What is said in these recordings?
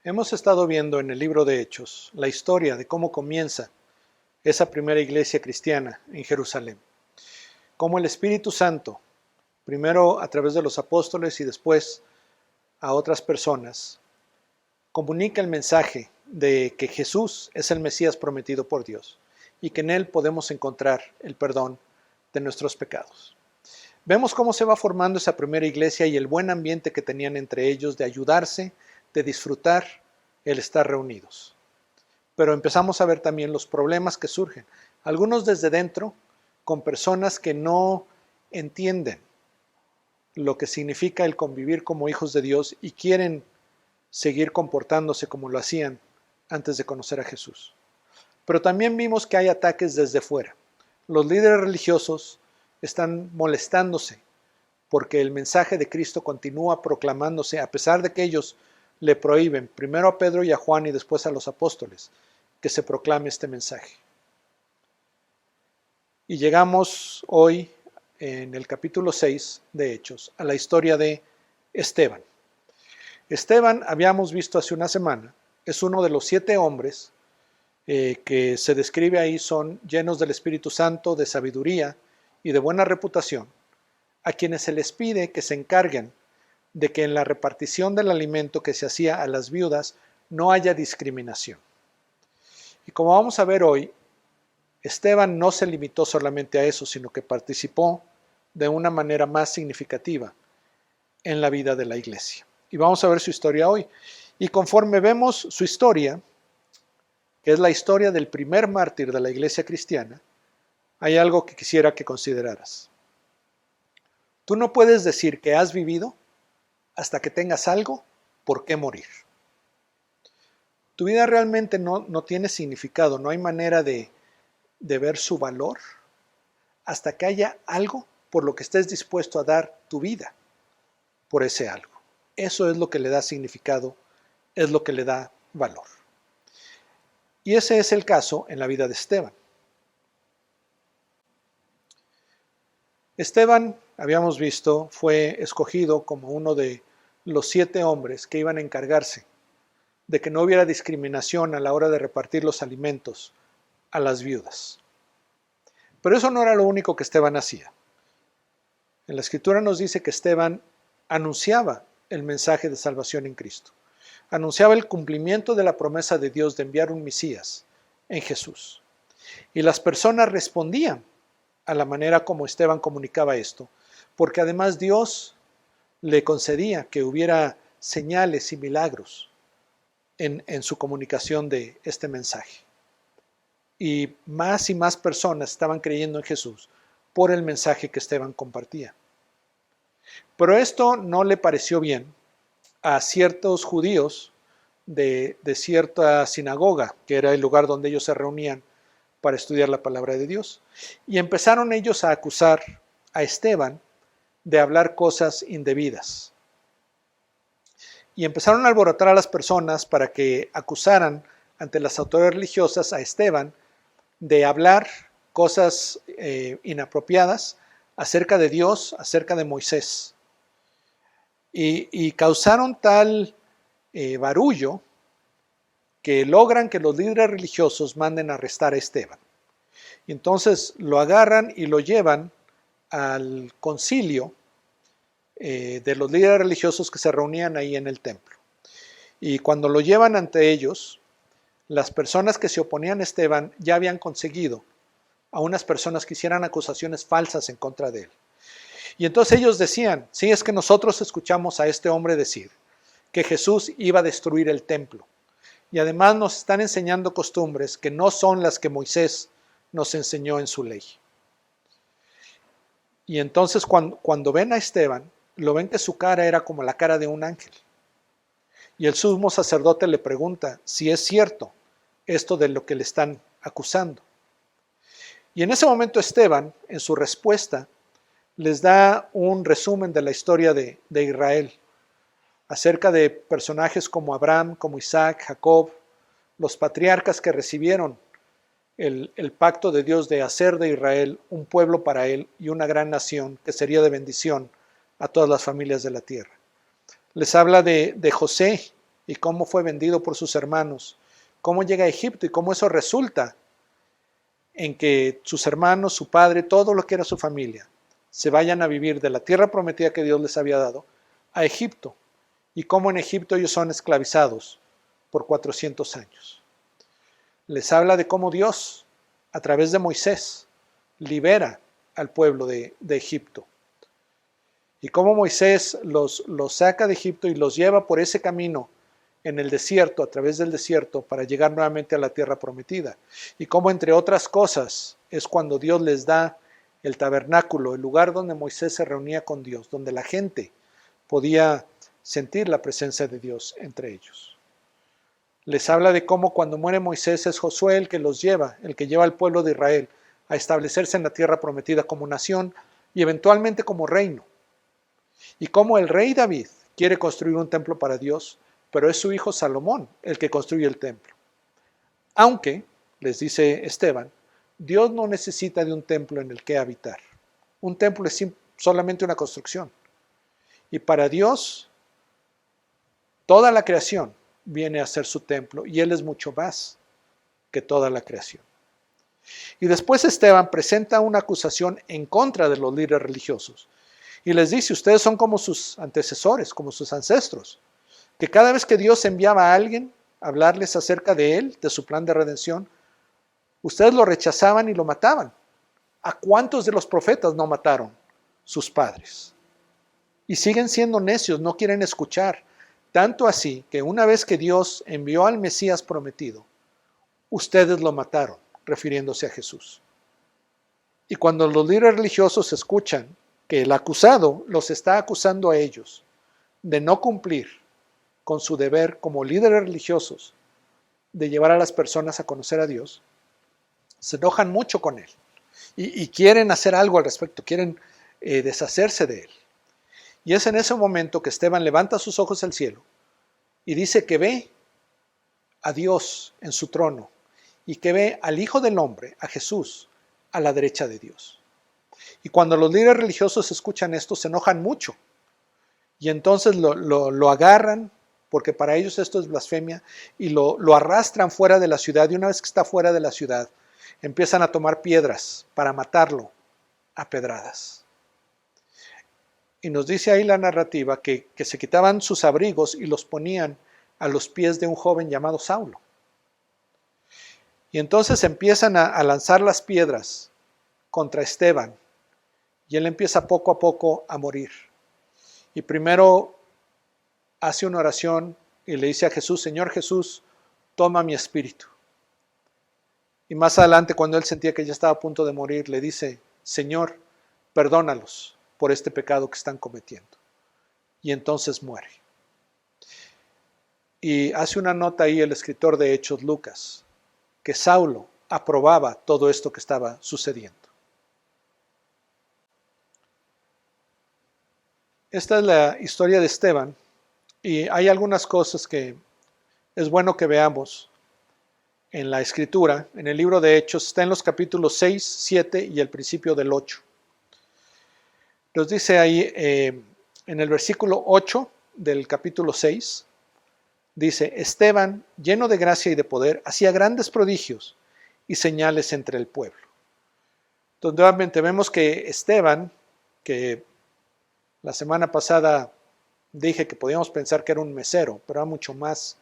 Hemos estado viendo en el libro de Hechos la historia de cómo comienza esa primera iglesia cristiana en Jerusalén. Cómo el Espíritu Santo, primero a través de los apóstoles y después a otras personas, comunica el mensaje de que Jesús es el Mesías prometido por Dios y que en Él podemos encontrar el perdón de nuestros pecados. Vemos cómo se va formando esa primera iglesia y el buen ambiente que tenían entre ellos de ayudarse, de disfrutar el estar reunidos. Pero empezamos a ver también los problemas que surgen, algunos desde dentro, con personas que no entienden lo que significa el convivir como hijos de Dios y quieren seguir comportándose como lo hacían antes de conocer a Jesús. Pero también vimos que hay ataques desde fuera. Los líderes religiosos están molestándose porque el mensaje de Cristo continúa proclamándose a pesar de que ellos le prohíben, primero a Pedro y a Juan y después a los apóstoles, que se proclame este mensaje. Y llegamos hoy en el capítulo 6 de Hechos a la historia de Esteban. Esteban, habíamos visto hace una semana, es uno de los 7 hombres que se describe ahí, son llenos del Espíritu Santo, de sabiduría y de buena reputación, a quienes se les pide que se encarguen de que en la repartición del alimento que se hacía a las viudas no haya discriminación. Y como vamos a ver hoy, Esteban no se limitó solamente a eso, sino que participó de una manera más significativa en la vida de la iglesia. Y vamos a ver su historia hoy. Y conforme vemos su historia, que es la historia del primer mártir de la iglesia cristiana, hay algo que quisiera que consideraras. Tú no puedes decir que has vivido hasta que tengas algo por qué morir. Tu vida realmente no tiene significado, no hay manera de ver su valor hasta que haya algo por lo que estés dispuesto a dar tu vida por ese algo. Eso es lo que le da significado, es lo que le da valor. Y ese es el caso en la vida de Esteban. Esteban, habíamos visto, fue escogido como uno de los 7 hombres que iban a encargarse de que no hubiera discriminación a la hora de repartir los alimentos a las viudas. Pero eso no era lo único que Esteban hacía. En la Escritura nos dice que Esteban anunciaba el mensaje de salvación en Cristo. Anunciaba el cumplimiento de la promesa de Dios de enviar un Mesías en Jesús. Y las personas respondían a la manera como Esteban comunicaba esto, porque además Dios le concedía que hubiera señales y milagros en su comunicación de este mensaje. Y más personas estaban creyendo en Jesús por el mensaje que Esteban compartía. Pero esto no le pareció bien a ciertos judíos de cierta sinagoga, que era el lugar donde ellos se reunían para estudiar la palabra de Dios. Y empezaron ellos a acusar a Esteban de hablar cosas indebidas. Y empezaron a alborotar a las personas para que acusaran ante las autoridades religiosas a Esteban de hablar cosas inapropiadas acerca de Dios, acerca de Moisés. Y causaron tal barullo que logran que los líderes religiosos manden a arrestar a Esteban. Y entonces lo agarran y lo llevan al concilio de los líderes religiosos que se reunían ahí en el templo. Y cuando lo llevan ante ellos, las personas que se oponían a Esteban ya habían conseguido a unas personas que hicieran acusaciones falsas en contra de él. Y entonces ellos decían, sí, es que nosotros escuchamos a este hombre decir que Jesús iba a destruir el templo. Y además nos están enseñando costumbres que no son las que Moisés nos enseñó en su ley. Y entonces cuando ven a Esteban, lo ven que su cara era como la cara de un ángel. Y el sumo sacerdote le pregunta si es cierto esto de lo que le están acusando. Y en ese momento Esteban, en su respuesta, les da un resumen de la historia de Israel, acerca de personajes como Abraham, como Isaac, Jacob, los patriarcas que recibieron el pacto de Dios de hacer de Israel un pueblo para él y una gran nación que sería de bendición a todas las familias de la tierra. Les habla de José, y cómo fue vendido por sus hermanos, cómo llega a Egipto y cómo eso resulta en que sus hermanos, su padre, todo lo que era su familia, se vayan a vivir de la tierra prometida que Dios les había dado a Egipto, y cómo en Egipto ellos son esclavizados por 400 años. Les habla de cómo Dios, a través de Moisés, libera al pueblo de Egipto. Y cómo Moisés los saca de Egipto y los lleva por ese camino en el desierto, a través del desierto, para llegar nuevamente a la tierra prometida. Y cómo, entre otras cosas, es cuando Dios les da el tabernáculo, el lugar donde Moisés se reunía con Dios, donde la gente podía sentir la presencia de Dios entre ellos. Les habla de cómo cuando muere Moisés es Josué el que los lleva, el que lleva al pueblo de Israel a establecerse en la tierra prometida como nación y eventualmente como reino. Y cómo el rey David quiere construir un templo para Dios, pero es su hijo Salomón el que construye el templo. Aunque, les dice Esteban, Dios no necesita de un templo en el que habitar. Un templo es solamente una construcción. Y para Dios, toda la creación viene a ser su templo, y Él es mucho más que toda la creación. Y después Esteban presenta una acusación en contra de los líderes religiosos, y les dice: ustedes son como sus antecesores, como sus ancestros, que cada vez que Dios enviaba a alguien a hablarles acerca de Él, de su plan de redención, ustedes lo rechazaban y lo mataban. ¿A cuántos de los profetas no mataron sus padres? Y siguen siendo necios, no quieren escuchar. Tanto así que una vez que Dios envió al Mesías prometido, ustedes lo mataron, refiriéndose a Jesús. Y cuando los líderes religiosos escuchan que el acusado los está acusando a ellos de no cumplir con su deber como líderes religiosos, de llevar a las personas a conocer a Dios, se enojan mucho con él y quieren hacer algo al respecto, quieren deshacerse de él. Y es en ese momento que Esteban levanta sus ojos al cielo y dice que ve a Dios en su trono y que ve al Hijo del Hombre, a Jesús, a la derecha de Dios. Y cuando los líderes religiosos escuchan esto, se enojan mucho. Y entonces lo agarran, porque para ellos esto es blasfemia, y lo arrastran fuera de la ciudad. Y una vez que está fuera de la ciudad, empiezan a tomar piedras para matarlo a pedradas. Y nos dice ahí la narrativa que se quitaban sus abrigos y los ponían a los pies de un joven llamado Saulo. Y entonces empiezan a lanzar las piedras contra Esteban, y él empieza poco a poco a morir. Y primero hace una oración y le dice a Jesús: Señor Jesús, toma mi espíritu. Y más adelante, cuando él sentía que ya estaba a punto de morir, le dice: Señor, perdónalos por este pecado que están cometiendo. Y entonces muere. Y hace una nota ahí el escritor de Hechos, Lucas, que Saulo aprobaba todo esto que estaba sucediendo. Esta es la historia de Esteban, y hay algunas cosas que es bueno que veamos en la escritura. En el libro de Hechos está en los capítulos 6, 7 y el principio del 8. Nos dice ahí en el versículo 8 del capítulo 6, dice: Esteban, lleno de gracia y de poder, hacía grandes prodigios y señales entre el pueblo. Entonces nuevamente vemos que Esteban, que la semana pasada dije que podíamos pensar que era un mesero, pero era mucho más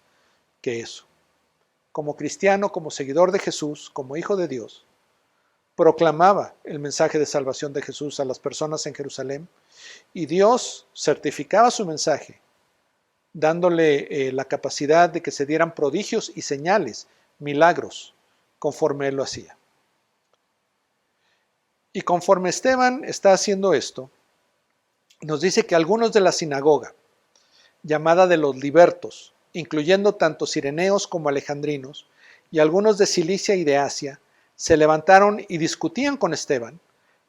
que eso. Como cristiano, como seguidor de Jesús, como hijo de Dios, proclamaba el mensaje de salvación de Jesús a las personas en Jerusalén, y Dios certificaba su mensaje, dándole la capacidad de que se dieran prodigios y señales, milagros, conforme él lo hacía. Y conforme Esteban está haciendo esto, nos dice que algunos de la sinagoga, llamada de los libertos, incluyendo tanto cireneos como alejandrinos, y algunos de Cilicia y de Asia, se levantaron y discutían con Esteban,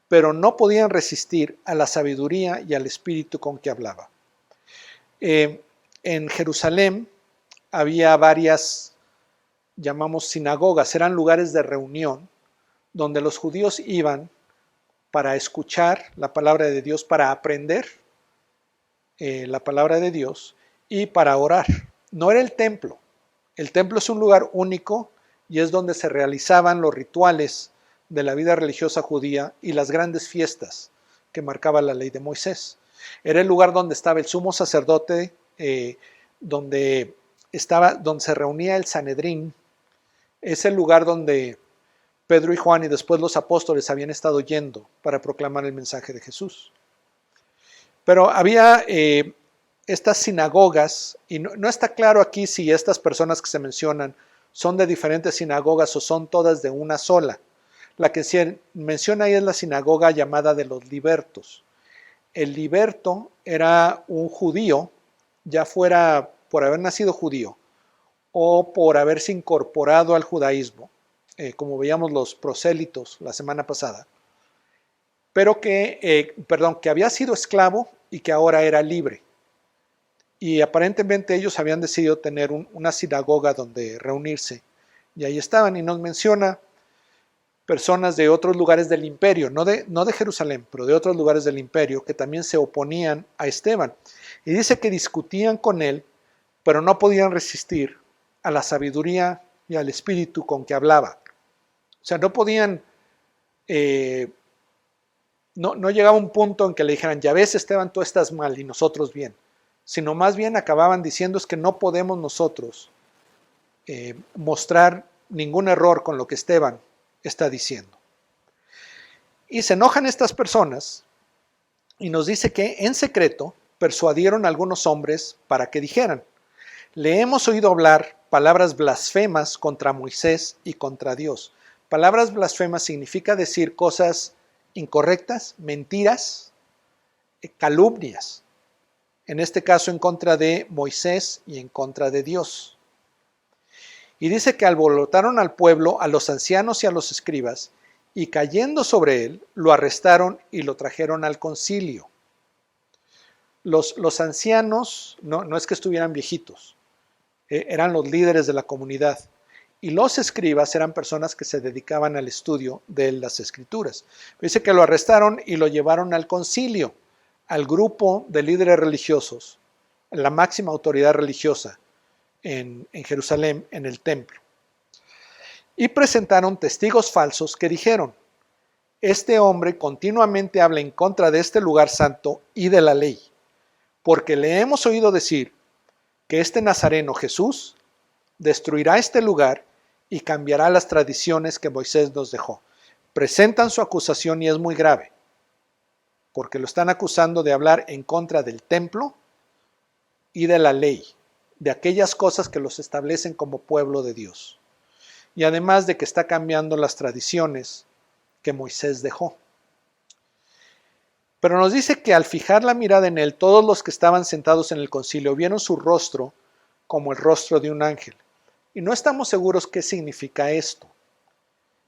pero no podían resistir a la sabiduría y al espíritu con que hablaba. En Jerusalén había varias, llamamos sinagogas, eran lugares de reunión, donde los judíos iban para escuchar la palabra de Dios, para aprender la palabra de Dios y para orar. no era el templo. El templo es un lugar único y es donde se realizaban los rituales de la vida religiosa judía y las grandes fiestas que marcaba la ley de Moisés. Era el lugar donde estaba el sumo sacerdote, donde se reunía el Sanedrín. Es el lugar donde Pedro y Juan y después los apóstoles habían estado yendo para proclamar el mensaje de Jesús. Pero había estas sinagogas, y no está claro aquí si estas personas que se mencionan son de diferentes sinagogas o son todas de una sola. La que se menciona ahí es la sinagoga llamada de los libertos. El liberto era un judío, ya fuera por haber nacido judío o por haberse incorporado al judaísmo, como veíamos los prosélitos la semana pasada, pero que había sido esclavo y que ahora era libre. Y aparentemente ellos habían decidido tener una sinagoga donde reunirse. Y ahí estaban, y nos menciona personas de otros lugares del imperio, no de Jerusalén, pero de otros lugares del imperio, que también se oponían a Esteban. Y dice que discutían con él, pero no podían resistir a la sabiduría y al espíritu con que hablaba. O sea, no podían, no llegaba un punto en que le dijeran, ya ves, Esteban, tú estás mal y nosotros bien, sino más bien acababan diciendo es que no podemos nosotros mostrar ningún error con lo que Esteban está diciendo. Y se enojan estas personas y nos dice que en secreto persuadieron a algunos hombres para que dijeran, le hemos oído hablar palabras blasfemas contra Moisés y contra Dios. Palabras blasfemas significa decir cosas incorrectas, mentiras, calumnias. En este caso en contra de Moisés y en contra de Dios. Y dice que alborotaron al pueblo, a los ancianos y a los escribas, y cayendo sobre él, lo arrestaron y lo trajeron al concilio. Los ancianos no es que estuvieran viejitos, eran los líderes de la comunidad. Y los escribas eran personas que se dedicaban al estudio de las escrituras. Dice que lo arrestaron y lo llevaron al concilio, al grupo de líderes religiosos, la máxima autoridad religiosa en Jerusalén, en el templo. Y presentaron testigos falsos que dijeron, este hombre continuamente habla en contra de este lugar santo y de la ley, porque le hemos oído decir que este nazareno Jesús destruirá este lugar y cambiará las tradiciones que Moisés nos dejó. Presentan su acusación y es muy grave, porque lo están acusando de hablar en contra del templo y de la ley, de aquellas cosas que los establecen como pueblo de Dios. Y además de que está cambiando las tradiciones que Moisés dejó. Pero nos dice que al fijar la mirada en él, todos los que estaban sentados en el concilio vieron su rostro como el rostro de un ángel. Y no estamos seguros qué significa esto.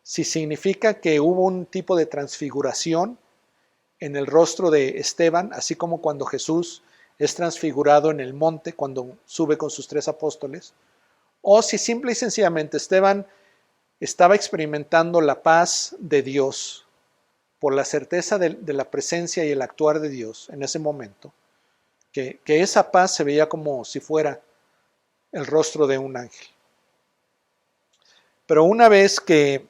Si significa que hubo un tipo de transfiguración en el rostro de Esteban, así como cuando Jesús es transfigurado en el monte cuando sube con sus 3 apóstoles, o si simple y sencillamente Esteban estaba experimentando la paz de Dios por la certeza de la presencia y el actuar de Dios en ese momento, que esa paz se veía como si fuera el rostro de un ángel. Pero una vez que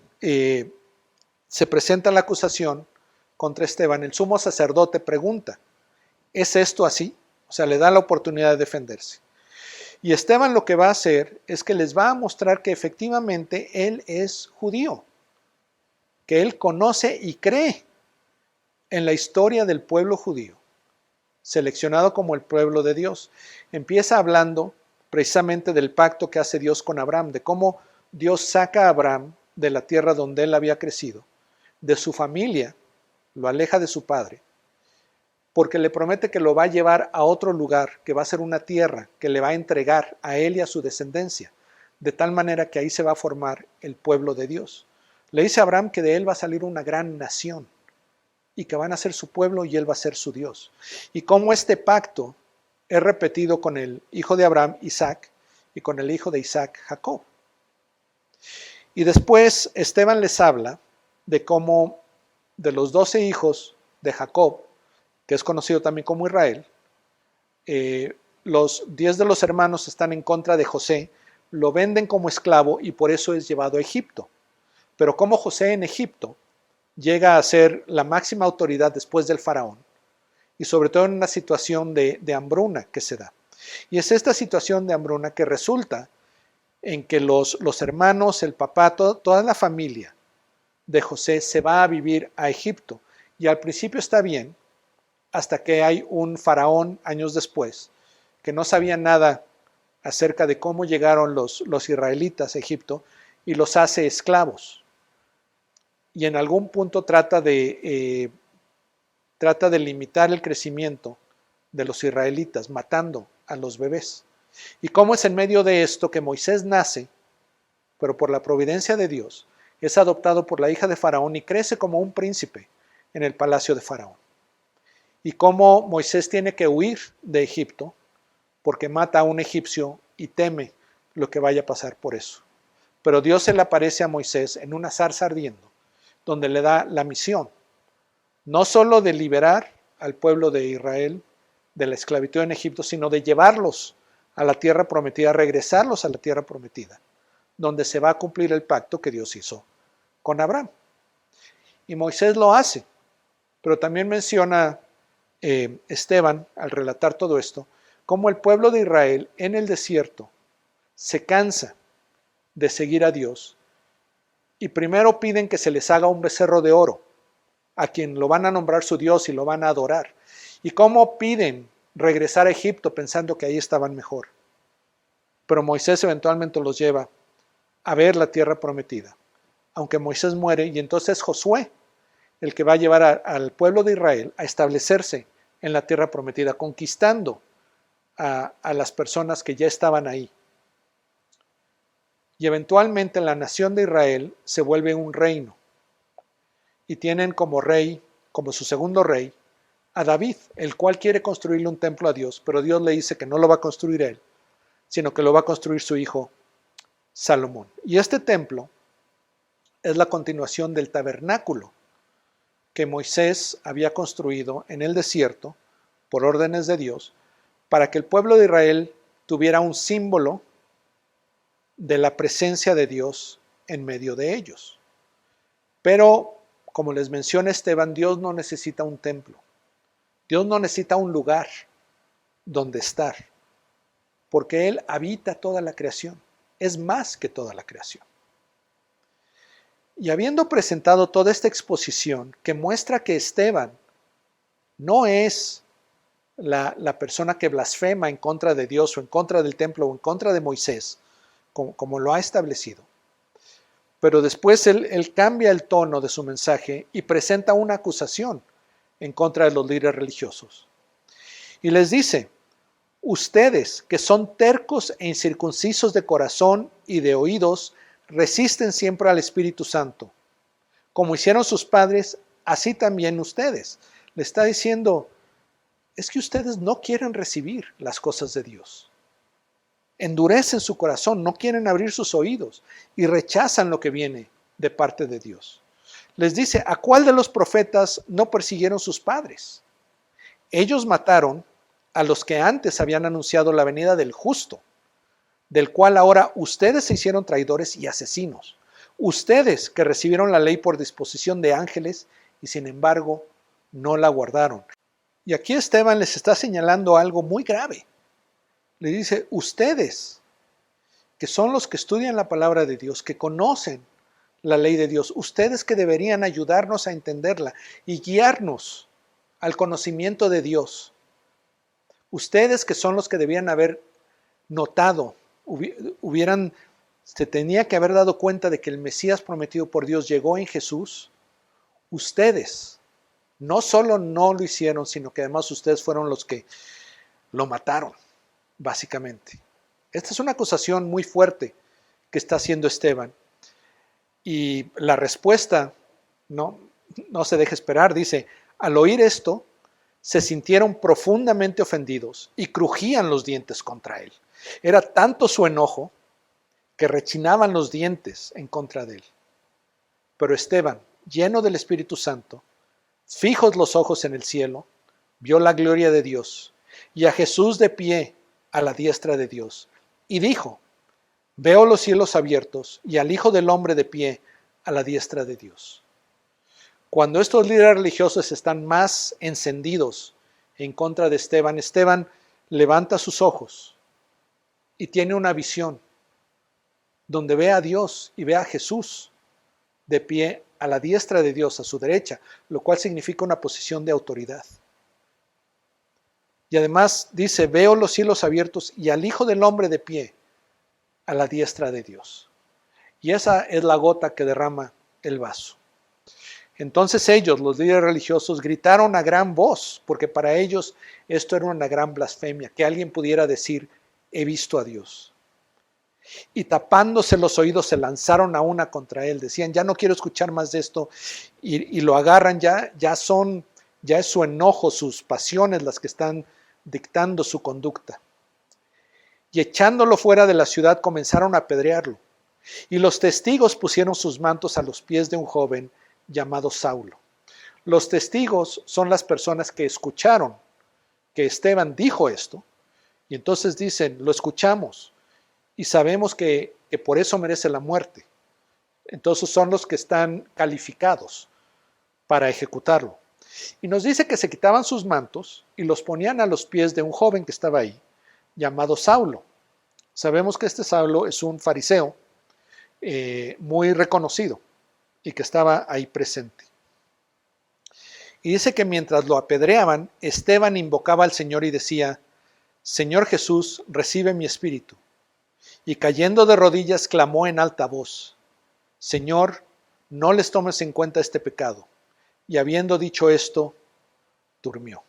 se presenta la acusación contra Esteban, el sumo sacerdote pregunta, ¿es esto así? O sea, le da la oportunidad de defenderse. Y Esteban lo que va a hacer es que les va a mostrar que efectivamente él es judío, que él conoce y cree en la historia del pueblo judío, seleccionado como el pueblo de Dios. Empieza hablando precisamente del pacto que hace Dios con Abraham, de cómo Dios saca a Abraham de la tierra donde él había crecido, de su familia, lo aleja de su padre, porque le promete que lo va a llevar a otro lugar, que va a ser una tierra que le va a entregar a él y a su descendencia, de tal manera que ahí se va a formar el pueblo de Dios. Le dice a Abraham que de él va a salir una gran nación y que van a ser su pueblo y él va a ser su Dios. Y cómo este pacto es repetido con el hijo de Abraham, Isaac, y con el hijo de Isaac, Jacob. Y después Esteban les habla de cómo de los 12 hijos de Jacob, que es conocido también como Israel, los 10 de los hermanos están en contra de José, lo venden como esclavo y por eso es llevado a Egipto. Pero como José en Egipto llega a ser la máxima autoridad después del faraón, y sobre todo en una situación de hambruna que se da. Y es esta situación de hambruna que resulta en que los hermanos, el papá, toda la familia de José se va a vivir a Egipto. Y al principio está bien, hasta que hay un faraón años después, que no sabía nada acerca de cómo llegaron los israelitas a Egipto y los hace esclavos. Y en algún punto trata de limitar el crecimiento de los israelitas, matando a los bebés. Y cómo es en medio de esto que Moisés nace, pero por la providencia de Dios, es adoptado por la hija de Faraón y crece como un príncipe en el palacio de Faraón. Y cómo Moisés tiene que huir de Egipto porque mata a un egipcio y teme lo que vaya a pasar por eso. Pero Dios se le aparece a Moisés en una zarza ardiendo, donde le da la misión, no solo de liberar al pueblo de Israel de la esclavitud en Egipto, sino de llevarlos a la tierra prometida, regresarlos a la tierra prometida, donde se va a cumplir el pacto que Dios hizo con Abraham. Y Moisés lo hace, pero también menciona Esteban, al relatar todo esto, cómo el pueblo de Israel en el desierto se cansa de seguir a Dios y primero piden que se les haga un becerro de oro, a quien lo van a nombrar su Dios y lo van a adorar. Y cómo piden regresar a Egipto pensando que ahí estaban mejor. Pero Moisés eventualmente los lleva a ver la tierra prometida, aunque Moisés muere, y entonces Josué, el que va a llevar al pueblo de Israel a establecerse en la tierra prometida, conquistando a las personas que ya estaban ahí. Y eventualmente la nación de Israel se vuelve un reino, y tienen como rey, como su segundo rey, a David, el cual quiere construirle un templo a Dios, pero Dios le dice que no lo va a construir él, sino que lo va a construir su hijo Salomón. Y este templo es la continuación del tabernáculo que Moisés había construido en el desierto por órdenes de Dios para que el pueblo de Israel tuviera un símbolo de la presencia de Dios en medio de ellos. Pero, como les menciona Esteban, Dios no necesita un templo. Dios no necesita un lugar donde estar, porque Él habita toda la creación. Es más que toda la creación. Y habiendo presentado toda esta exposición que muestra que Esteban no es la persona que blasfema en contra de Dios o en contra del templo o en contra de Moisés, como lo ha establecido. Pero después él cambia el tono de su mensaje y presenta una acusación en contra de los líderes religiosos. Y les dice: ustedes que son tercos e incircuncisos de corazón y de oídos, resisten siempre al Espíritu Santo. Como hicieron sus padres, así también ustedes. Le está diciendo, es que ustedes no quieren recibir las cosas de Dios. Endurecen su corazón, no quieren abrir sus oídos y rechazan lo que viene de parte de Dios. Les dice, ¿a cuál de los profetas no persiguieron sus padres? Ellos mataron a los que antes habían anunciado la venida del justo, del cual ahora ustedes se hicieron traidores y asesinos. Ustedes que recibieron la ley por disposición de ángeles y sin embargo no la guardaron. Y aquí Esteban les está señalando algo muy grave. Le dice, ustedes que son los que estudian la palabra de Dios, que conocen la ley de Dios, ustedes que deberían ayudarnos a entenderla y guiarnos al conocimiento de Dios, ustedes que son los que debían haber notado, se tenía que haber dado cuenta de que el Mesías prometido por Dios llegó en Jesús. Ustedes no solo no lo hicieron, sino que además ustedes fueron los que lo mataron, básicamente. Esta es una acusación muy fuerte que está haciendo Esteban. Y la respuesta no se deja esperar. Dice, al oír esto, se sintieron profundamente ofendidos y crujían los dientes contra él. Era tanto su enojo que rechinaban los dientes en contra de él. Pero Esteban, lleno del Espíritu Santo, fijos los ojos en el cielo, vio la gloria de Dios y a Jesús de pie a la diestra de Dios. Y dijo, veo los cielos abiertos y al Hijo del Hombre de pie a la diestra de Dios. Cuando estos líderes religiosos están más encendidos en contra de Esteban, Esteban levanta sus ojos y tiene una visión donde ve a Dios y ve a Jesús de pie a la diestra de Dios, a su derecha, lo cual significa una posición de autoridad. Y además dice, veo los cielos abiertos y al Hijo del Hombre de pie a la diestra de Dios. Y esa es la gota que derrama el vaso. Entonces ellos, los líderes religiosos, gritaron a gran voz, porque para ellos esto era una gran blasfemia, que alguien pudiera decir, he visto a Dios. Y tapándose los oídos se lanzaron a una contra él, decían, ya no quiero escuchar más de esto, y lo agarran, ya es su enojo, sus pasiones las que están dictando su conducta. Y echándolo fuera de la ciudad comenzaron a apedrearlo. Y los testigos pusieron sus mantos a los pies de un joven llamado Saulo. Los testigos son las personas que escucharon que Esteban dijo esto, y entonces dicen, lo escuchamos, y sabemos que por eso merece la muerte. Entonces son los que están calificados para ejecutarlo. Y nos dice que se quitaban sus mantos y los ponían a los pies de un joven que estaba ahí, llamado Saulo. Sabemos que este Saulo es un fariseo muy reconocido y que estaba ahí presente. Y dice que mientras lo apedreaban, Esteban invocaba al Señor y decía, Señor Jesús, recibe mi espíritu. Y cayendo de rodillas clamó en alta voz, Señor, no les tomes en cuenta este pecado. Y habiendo dicho esto, durmió.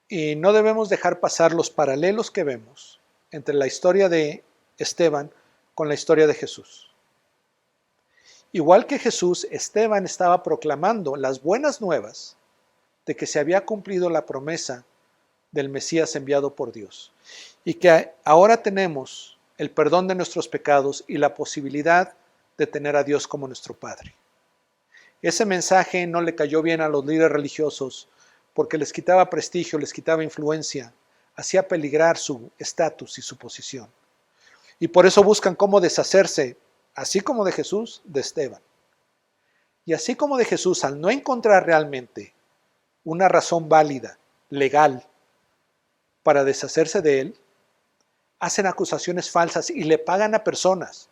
Y no debemos dejar pasar los paralelos que vemos entre la historia de Esteban con la historia de Jesús. Igual que Jesús, Esteban estaba proclamando las buenas nuevas de que se había cumplido la promesa del Mesías enviado por Dios y que ahora tenemos el perdón de nuestros pecados y la posibilidad de tener a Dios como nuestro Padre. Ese mensaje no le cayó bien a los líderes religiosos porque les quitaba prestigio, les quitaba influencia, hacía peligrar su estatus y su posición. Y por eso buscan cómo deshacerse, así como de Jesús, de Esteban. Y así como de Jesús, al no encontrar realmente una razón válida, legal, para deshacerse de él, hacen acusaciones falsas y le pagan a personas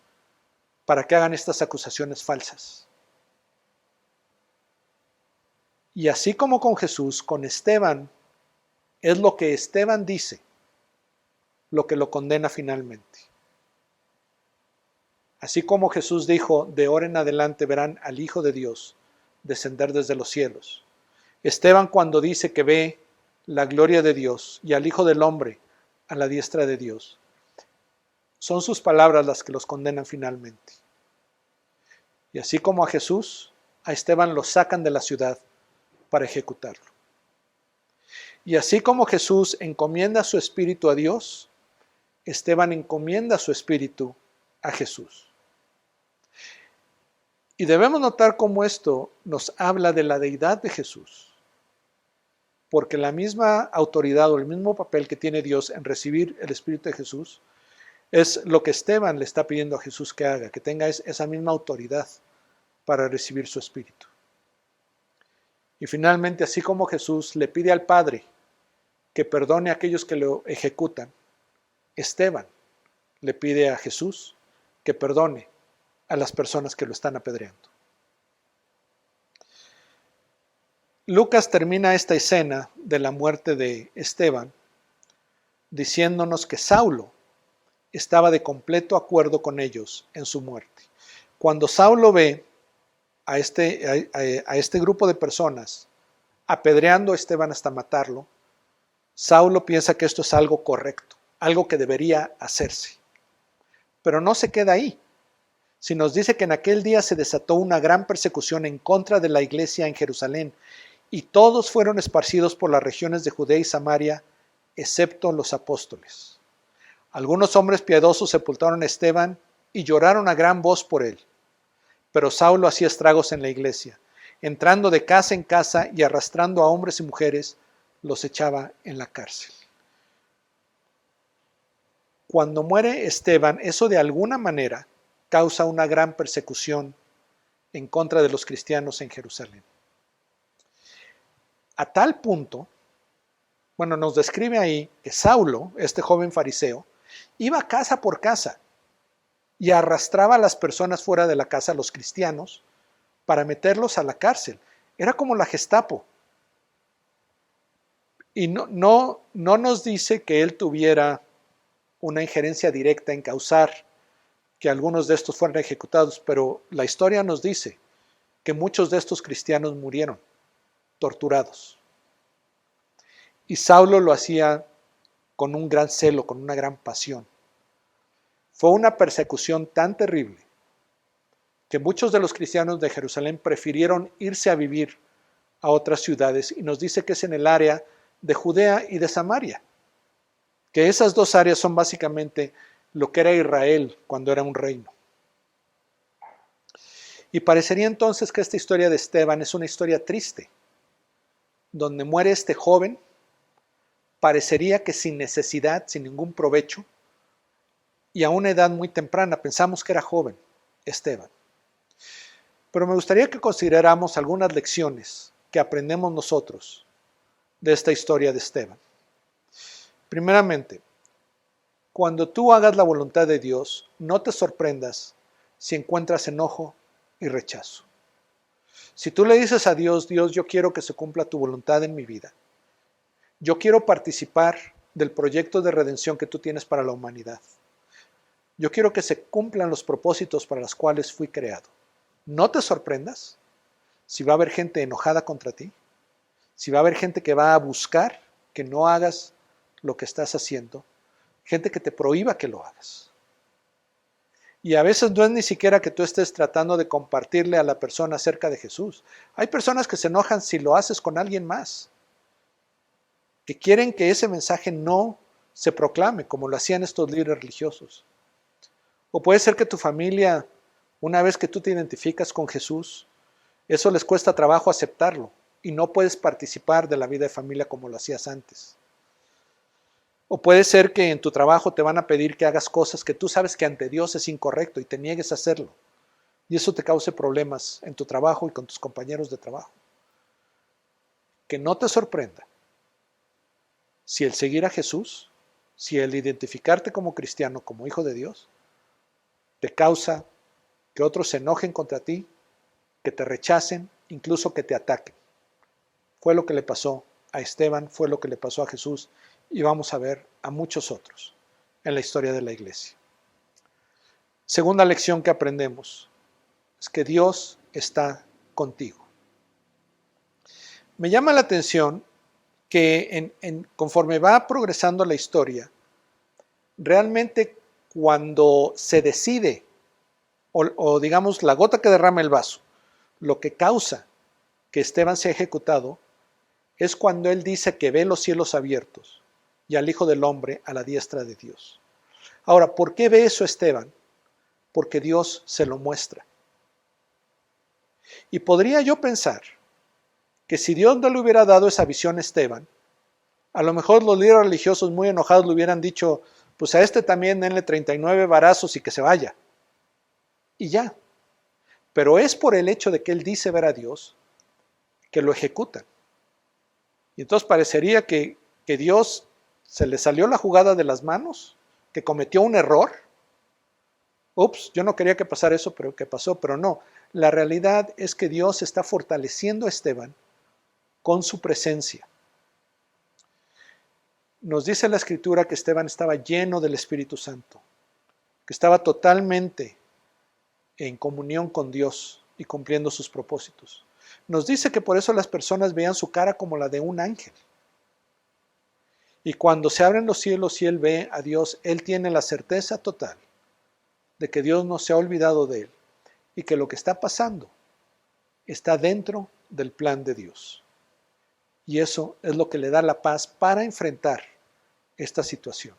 para que hagan estas acusaciones falsas. Y así como con Jesús, con Esteban, es lo que Esteban dice, lo que lo condena finalmente. Así como Jesús dijo, de ahora en adelante verán al Hijo de Dios descender desde los cielos. Esteban cuando dice que ve la gloria de Dios y al Hijo del Hombre a la diestra de Dios, son sus palabras las que los condenan finalmente. Y así como a Jesús, a Esteban lo sacan de la ciudad para ejecutarlo. Y así como Jesús encomienda su espíritu a Dios, Esteban encomienda su espíritu a Jesús. Y debemos notar cómo esto nos habla de la deidad de Jesús, porque la misma autoridad o el mismo papel que tiene Dios en recibir el espíritu de Jesús es lo que Esteban le está pidiendo a Jesús que haga, que tenga esa misma autoridad para recibir su espíritu. Y finalmente, así como Jesús le pide al Padre que perdone a aquellos que lo ejecutan, Esteban le pide a Jesús que perdone a las personas que lo están apedreando. Lucas termina esta escena de la muerte de Esteban diciéndonos que Saulo estaba de completo acuerdo con ellos en su muerte. Cuando Saulo ve a este grupo de personas apedreando a Esteban hasta matarlo, Saulo piensa que esto es algo correcto, algo que debería hacerse. Pero no se queda ahí, sino nos dice que en aquel día se desató una gran persecución en contra de la iglesia en Jerusalén, y todos fueron esparcidos por las regiones de Judea y Samaria, excepto los apóstoles. Algunos hombres piadosos sepultaron a Esteban y lloraron a gran voz por él. Pero Saulo hacía estragos en la iglesia, entrando de casa en casa y arrastrando a hombres y mujeres, los echaba en la cárcel. Cuando muere Esteban, eso de alguna manera causa una gran persecución en contra de los cristianos en Jerusalén. A tal punto, bueno, nos describe ahí que Saulo, este joven fariseo, iba casa por casa y arrastraba a las personas fuera de la casa, a los cristianos, para meterlos a la cárcel. Era como la Gestapo. Y no nos dice que él tuviera una injerencia directa en causar que algunos de estos fueran ejecutados, pero la historia nos dice que muchos de estos cristianos murieron torturados. Y Saulo lo hacía con un gran celo, con una gran pasión. Fue una persecución tan terrible que muchos de los cristianos de Jerusalén prefirieron irse a vivir a otras ciudades, y nos dice que es en el área de Judea y de Samaria, que esas dos áreas son básicamente lo que era Israel cuando era un reino. Y parecería entonces que esta historia de Esteban es una historia triste, donde muere este joven, parecería que sin necesidad, sin ningún provecho, y a una edad muy temprana. Pensamos que era joven, Esteban. Pero me gustaría que consideráramos algunas lecciones que aprendemos nosotros de esta historia de Esteban. Primeramente, cuando tú hagas la voluntad de Dios, no te sorprendas si encuentras enojo y rechazo. Si tú le dices a Dios, Dios, yo quiero que se cumpla tu voluntad en mi vida. Yo quiero participar del proyecto de redención que tú tienes para la humanidad. Yo quiero que se cumplan los propósitos para los cuales fui creado. No te sorprendas si va a haber gente enojada contra ti, si va a haber gente que va a buscar que no hagas lo que estás haciendo, gente que te prohíba que lo hagas. Y a veces no es ni siquiera que tú estés tratando de compartirle a la persona acerca de Jesús. Hay personas que se enojan si lo haces con alguien más, que quieren que ese mensaje no se proclame como lo hacían estos líderes religiosos. O puede ser que tu familia, una vez que tú te identificas con Jesús, eso les cuesta trabajo aceptarlo y no puedes participar de la vida de familia como lo hacías antes. O puede ser que en tu trabajo te van a pedir que hagas cosas que tú sabes que ante Dios es incorrecto y te niegues a hacerlo. Y eso te cause problemas en tu trabajo y con tus compañeros de trabajo. Que no te sorprenda si el seguir a Jesús, si el identificarte como cristiano, como hijo de Dios, te causa que otros se enojen contra ti, que te rechacen, incluso que te ataquen. Fue lo que le pasó a Esteban, fue lo que le pasó a Jesús, y vamos a ver a muchos otros en la historia de la iglesia. Segunda lección que aprendemos es que Dios está contigo. Me llama la atención que conforme va progresando la historia, realmente cuando se decide, o digamos la gota que derrama el vaso, lo que causa que Esteban sea ejecutado, es cuando él dice que ve los cielos abiertos y al Hijo del Hombre a la diestra de Dios. Ahora, ¿por qué ve eso Esteban? Porque Dios se lo muestra. Y podría yo pensar que si Dios no le hubiera dado esa visión a Esteban, a lo mejor los líderes religiosos muy enojados le hubieran dicho, pues a este también denle 39 varazos y que se vaya. Y ya. Pero es por el hecho de que él dice ver a Dios que lo ejecutan. Y entonces parecería que Dios se le salió la jugada de las manos, que cometió un error. Ups, yo no quería que pasara eso, pero que pasó, pero no. La realidad es que Dios está fortaleciendo a Esteban con su presencia. Nos dice la Escritura que Esteban estaba lleno del Espíritu Santo, que estaba totalmente en comunión con Dios y cumpliendo sus propósitos. Nos dice que por eso las personas veían su cara como la de un ángel. Y cuando se abren los cielos y él ve a Dios, él tiene la certeza total de que Dios no se ha olvidado de él y que lo que está pasando está dentro del plan de Dios. Y eso es lo que le da la paz para enfrentar esta situación.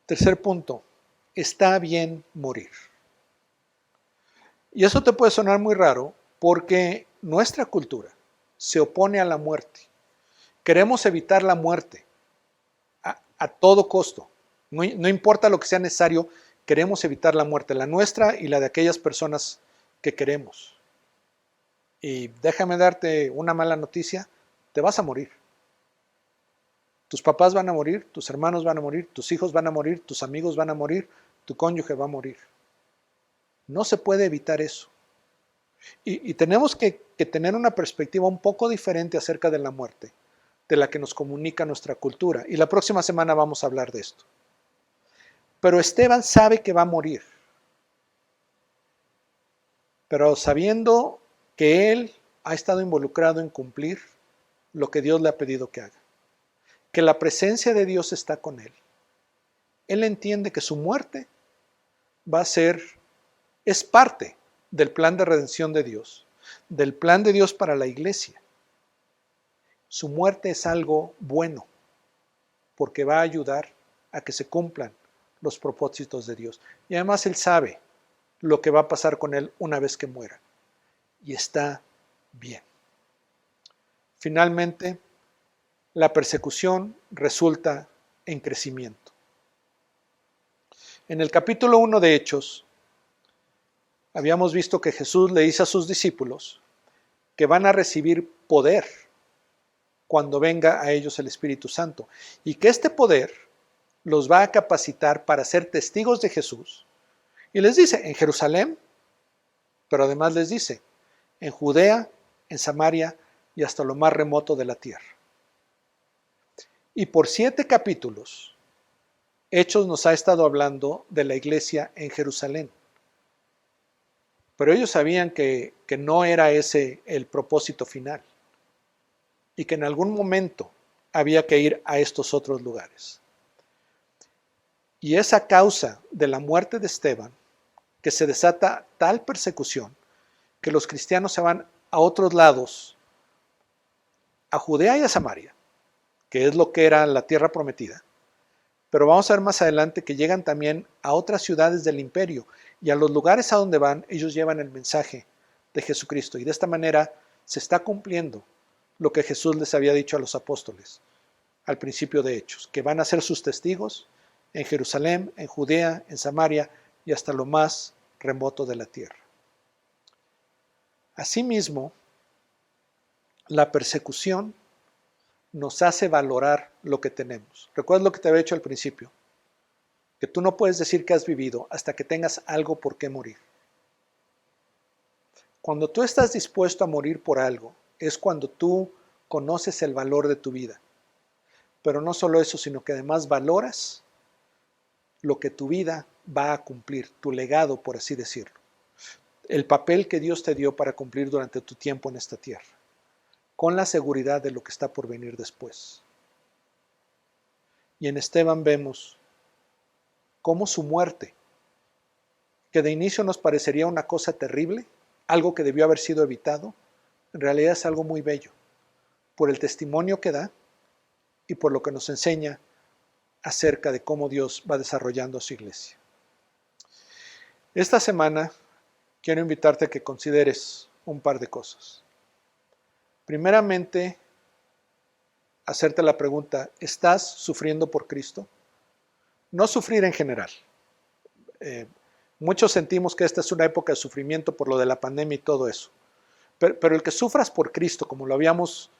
Tercer punto, está bien morir. Y eso te puede sonar muy raro porque nuestra cultura se opone a la muerte. Queremos evitar la muerte. a todo costo. No importa lo que sea necesario, queremos evitar la muerte, la nuestra y la de aquellas personas que queremos. Y déjame darte una mala noticia, te vas a morir. Tus papás van a morir, tus hermanos van a morir, tus hijos van a morir, tus amigos van a morir, tu cónyuge va a morir. No se puede evitar eso. Y tenemos que tener una perspectiva un poco diferente acerca de la muerte, de la que nos comunica nuestra cultura. Y la próxima semana vamos a hablar de esto. Pero Esteban sabe que va a morir. Pero sabiendo que él ha estado involucrado en cumplir lo que Dios le ha pedido que haga, que la presencia de Dios está con él, él entiende que su muerte es parte del plan de redención de Dios, del plan de Dios para la iglesia. Su muerte es algo bueno, porque va a ayudar a que se cumplan los propósitos de Dios. Y además él sabe lo que va a pasar con él una vez que muera. Y está bien. Finalmente, la persecución resulta en crecimiento. En el capítulo 1 de Hechos, habíamos visto que Jesús le dice a sus discípulos que van a recibir poder cuando venga a ellos el Espíritu Santo, y que este poder los va a capacitar para ser testigos de Jesús. Y les dice, en Jerusalén, pero además les dice, en Judea, en Samaria y hasta lo más remoto de la tierra. Y por 7 capítulos, Hechos nos ha estado hablando de la iglesia en Jerusalén. Pero ellos sabían que no era ese el propósito final y que en algún momento había que ir a estos otros lugares. Y es a causa de la muerte de Esteban que se desata tal persecución que los cristianos se van a otros lados, a Judea y a Samaria, que es lo que era la tierra prometida. Pero vamos a ver más adelante que llegan también a otras ciudades del imperio, y a los lugares a donde van, ellos llevan el mensaje de Jesucristo. Y de esta manera se está cumpliendo lo que Jesús les había dicho a los apóstoles al principio de Hechos, que van a ser sus testigos en Jerusalén, en Judea, en Samaria y hasta lo más remoto de la tierra. Asimismo, la persecución nos hace valorar lo que tenemos. ¿Recuerdas lo que te había dicho al principio? Que tú no puedes decir que has vivido hasta que tengas algo por qué morir. Cuando tú estás dispuesto a morir por algo, es cuando tú conoces el valor de tu vida. Pero no solo eso, sino que además valoras lo que tu vida va a cumplir, tu legado, por así decirlo. El papel que Dios te dio para cumplir durante tu tiempo en esta tierra, con la seguridad de lo que está por venir después. Y en Esteban vemos cómo su muerte, que de inicio nos parecería una cosa terrible, algo que debió haber sido evitado, en realidad es algo muy bello, por el testimonio que da y por lo que nos enseña acerca de cómo Dios va desarrollando su iglesia. Esta semana quiero invitarte a que consideres un par de cosas. Primeramente, hacerte la pregunta, ¿estás sufriendo por Cristo? No sufrir en general. Muchos sentimos que esta es una época de sufrimiento por lo de la pandemia y todo eso. Pero el que sufras por Cristo, como lo habíamos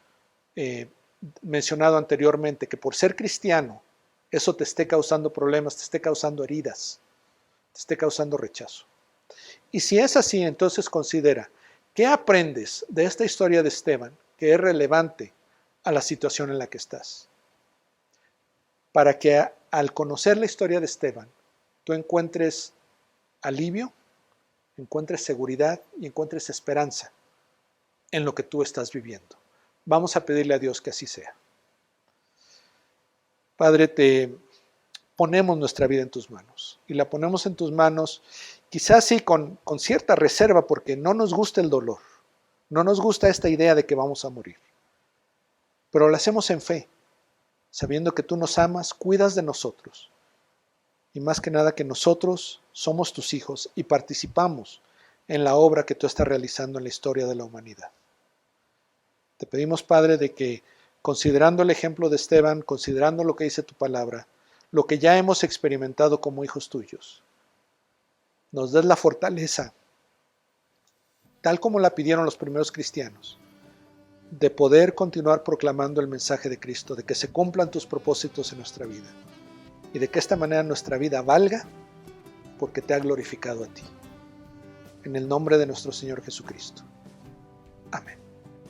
mencionado anteriormente, que por ser cristiano, eso te esté causando problemas, te esté causando heridas, te esté causando rechazo. Y si es así, entonces considera, ¿qué aprendes de esta historia de Esteban que es relevante a la situación en la que estás? Para que al conocer la historia de Esteban, tú encuentres alivio, encuentres seguridad y encuentres esperanza en lo que tú estás viviendo. Vamos a pedirle a Dios que así sea. Padre, te ponemos nuestra vida en tus manos y la ponemos en tus manos quizás sí con cierta reserva porque no nos gusta el dolor, no nos gusta esta idea de que vamos a morir, pero lo hacemos en fe, sabiendo que tú nos amas, cuidas de nosotros y más que nada que nosotros somos tus hijos y participamos en la obra que tú estás realizando en la historia de la humanidad. Te pedimos, Padre, de que considerando el ejemplo de Esteban, considerando lo que dice tu palabra, lo que ya hemos experimentado como hijos tuyos, nos des la fortaleza, tal como la pidieron los primeros cristianos, de poder continuar proclamando el mensaje de Cristo, de que se cumplan tus propósitos en nuestra vida y de que esta manera nuestra vida valga porque te ha glorificado a ti. En el nombre de nuestro Señor Jesucristo. Amén.